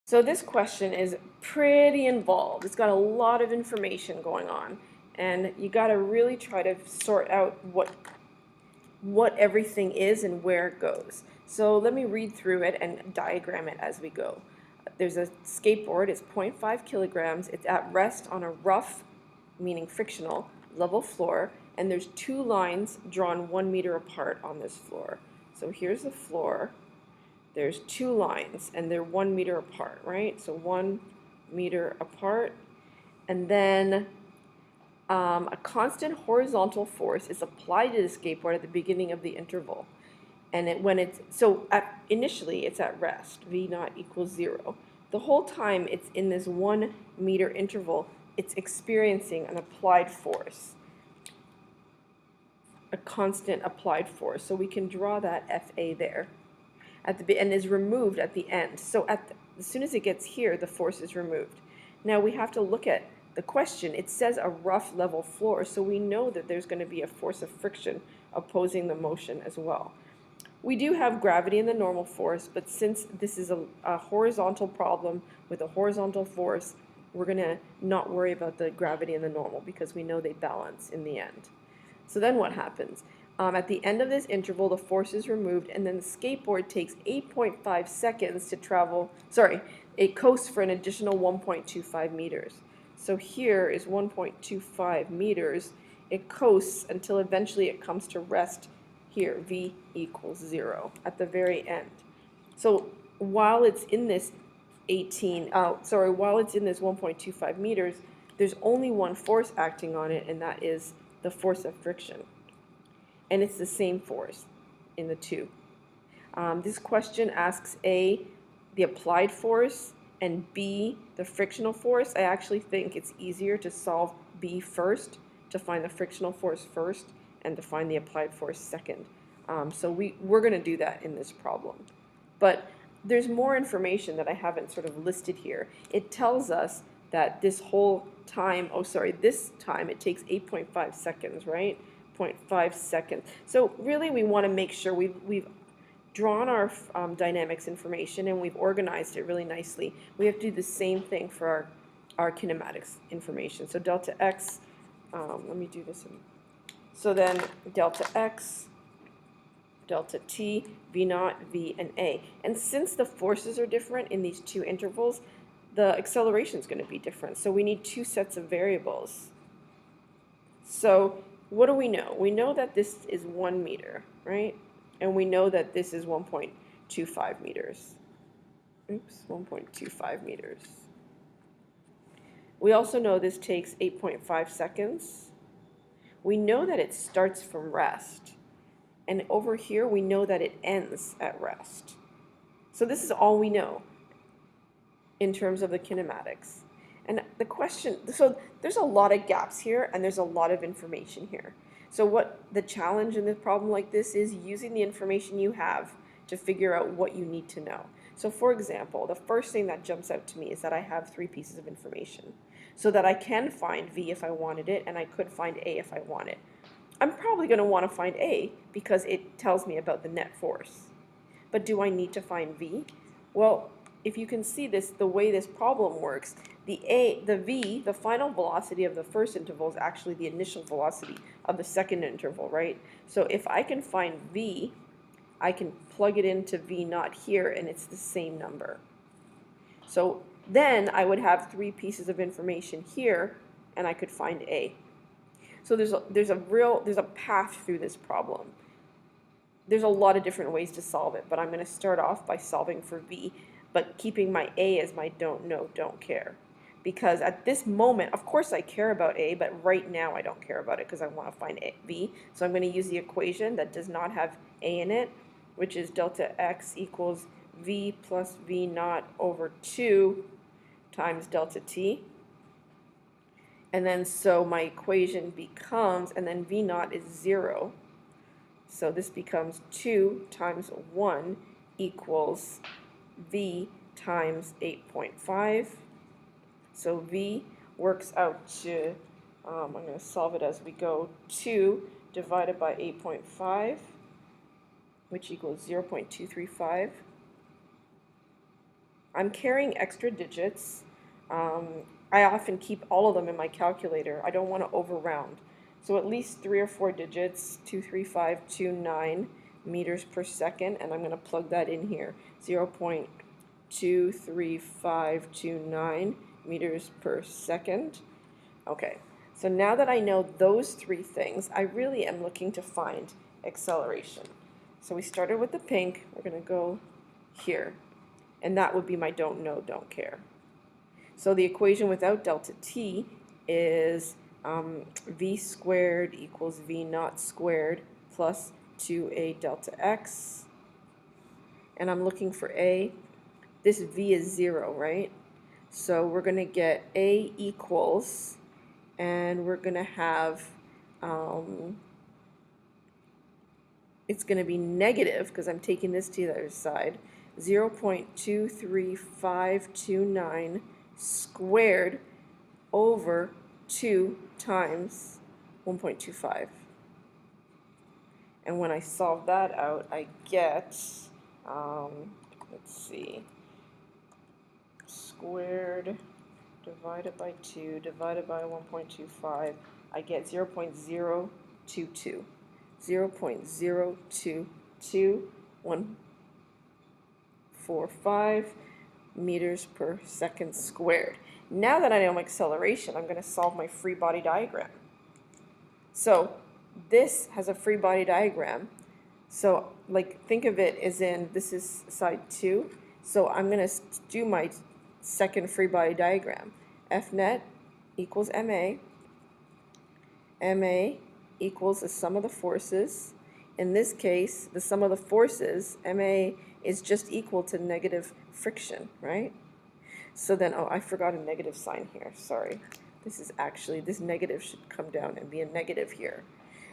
So this question is pretty involved. It's got a lot of information going on, and you got to really try to sort out what everything is and where it goes. So let me read through it and diagram it as we go. There's a skateboard, it's 0.5 kilograms, it's at rest on a rough, meaning frictional, level floor, and there's two lines drawn 1 meter apart on this floor. So here's the floor. There's two lines and they're 1 meter apart, right? So 1 meter apart. And then a constant horizontal force is applied to the skateboard at the beginning of the interval. And initially it's at rest, V naught equals 0. The whole time it's in this 1 meter interval, it's experiencing an applied force, a constant applied force. So we can draw that FA there. And is removed at the end. So as soon as it gets here, the force is removed. Now we have to look at the question. It says a rough level floor, so we know that there's going to be a force of friction opposing the motion as well. We do have gravity and the normal force, but since this is a horizontal problem with a horizontal force, we're going to not worry about the gravity and the normal because we know they balance in the end. So then what happens? At the end of this interval, the force is removed, and then the skateboard takes 8.5 seconds to travel. Sorry, it coasts for an additional 1.25 meters. So here is 1.25 meters. It coasts until eventually it comes to rest here, V equals 0, at the very end. So while it's in this while it's in this 1.25 meters, there's only one force acting on it, and that is the force of friction. And it's the same force in the two. This question asks A, the applied force, and B, the frictional force. I actually think it's easier to solve B first, to find the frictional force first, and to find the applied force second. So we're going to do that in this problem. But there's more information that I haven't sort of listed here. It tells us that this whole time, this time it takes 8.5 seconds, right? 0.5 seconds. So really we want to make sure we've drawn our dynamics information and we've organized it really nicely. We have to do the same thing for our kinematics information. So delta x, let me do this. So then delta x, delta t, v naught, v, and a. And since the forces are different in these two intervals, the acceleration is going to be different. So we need two sets of variables. So what do we know? We know that this is 1 meter, right? And we know that this is 1.25 meters. Oops, 1.25 meters. We also know this takes 8.5 seconds. We know that it starts from rest. And over here, we know that it ends at rest. So this is all we know in terms of the kinematics. And the question, so there's a lot of gaps here and there's a lot of information here. So what the challenge in a problem like this is using the information you have to figure out what you need to know. So for example, the first thing that jumps out to me is that I have 3 pieces of information so that I can find V if I wanted it and I could find A if I want it. I'm probably going to want to find A because it tells me about the net force. But do I need to find V? Well, if you can see this, the way this problem works, the V, the final velocity of the first interval, is actually the initial velocity of the second interval, right? So if I can find V, I can plug it into V naught here, and it's the same number. So then I would have 3 pieces of information here, and I could find A. So there's a path through this problem. There's a lot of different ways to solve it, but I'm going to start off by solving for V, but keeping my A as my don't know, don't care. Because at this moment, of course I care about A, but right now I don't care about it because I want to find V. So I'm going to use the equation that does not have A in it, which is delta x equals V plus V naught over 2 times delta t. And then so my equation becomes, and then V naught is 0. So this becomes 2 times 1 equals V times 8.5. So V works out to, I'm going to solve it as we go, 2 divided by 8.5, which equals 0.235. I'm carrying extra digits. I often keep all of them in my calculator. I don't want to overround. So at least 3 or 4 digits, 23529 meters per second, and I'm going to plug that in here, 0.23529 meters per second. Okay, so now that I know those 3 things, I really am looking to find acceleration. So we started with the pink, we're going to go here, and that would be my don't know, don't care. So the equation without delta t is v squared equals v naught squared plus 2a delta x. And I'm looking for a. This v is 0, right? So we're going to get a equals, and we're going to have, it's going to be negative, because I'm taking this to the other side, 0.23529 squared over 2 times 1.25. And when I solve that out, I get, let's see, squared divided by 2 divided by 1.25, I get 0.022. 0.022145 meters per second squared. Now that I know my acceleration, I'm going to solve my free body diagram. So this has a free body diagram. So like, think of it as in, this is side 2. So I'm going to do my second free body diagram. F net equals ma. Ma equals the sum of the forces. In this case, the sum of the forces, ma, is just equal to negative friction, right? So then, oh, I forgot a negative sign here, sorry. This is actually, this negative should come down and be a negative here.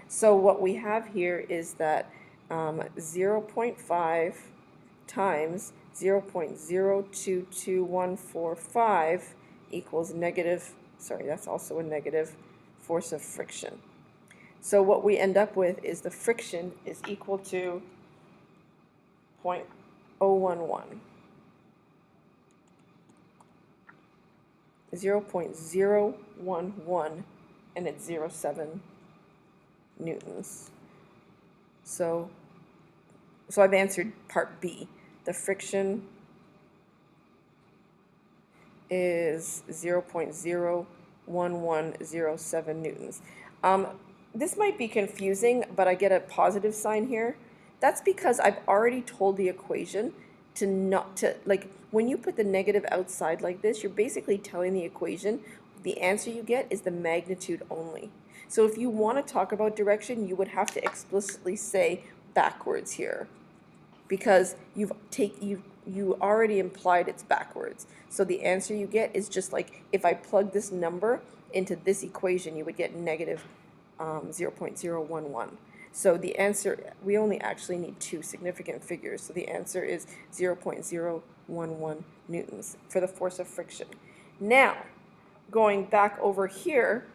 So what we have here is that 0.5 times 0.022145 equals negative, sorry, that's also a negative force of friction. So what we end up with is the friction is equal to 0.011. 0.011, and it's 0.7 newtons. So I've answered part B. The friction is 0.01107 newtons. This might be confusing, but I get a positive sign here. That's because I've already told the equation to not to, like, when you put the negative outside like this, you're basically telling the equation the answer you get is the magnitude only. So if you want to talk about direction, you would have to explicitly say backwards here, because you already implied it's backwards. So the answer you get is just like, if I plug this number into this equation, you would get negative 0.011. So the answer, we only actually need 2 significant figures. So the answer is 0.011 newtons for the force of friction. Now, going back over here,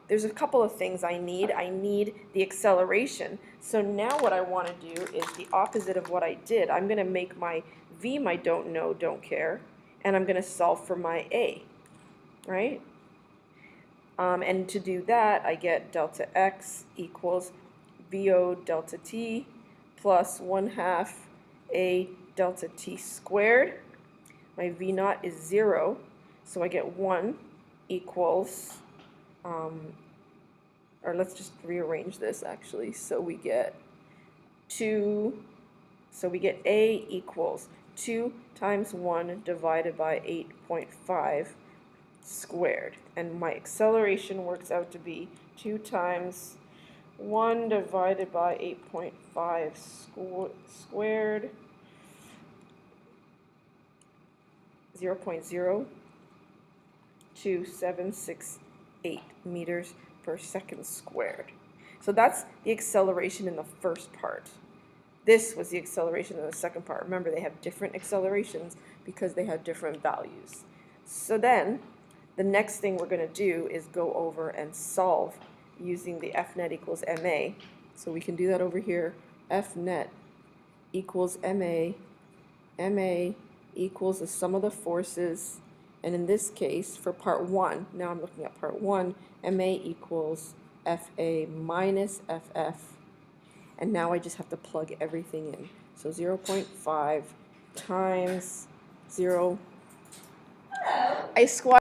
there's a couple of things I need. I need the acceleration. So now what I want to do is the opposite of what I did. I'm going to make my v my don't know, don't care, and I'm going to solve for my a, right? And to do that, I get delta x equals VO delta t plus 1/2 a delta t squared. My v naught is 0, so I get 1 equals, or let's just rearrange this actually. So we get 2, so we get a equals 2 times 1 divided by 8.5 squared. And my acceleration works out to be 2 times 1 divided by 8.5 squared, 0.02768 meters per second squared. So that's the acceleration in the first part. This was the acceleration in the second part. Remember, they have different accelerations because they have different values. So then, the next thing we're going to do is go over and solve using the F net equals ma. So we can do that over here. F net equals ma. Ma equals the sum of the forces, and in this case, for part 1, now I'm looking at part 1, MA equals FA minus FF, and now I just have to plug everything in. So 0.5 times 0. I squashed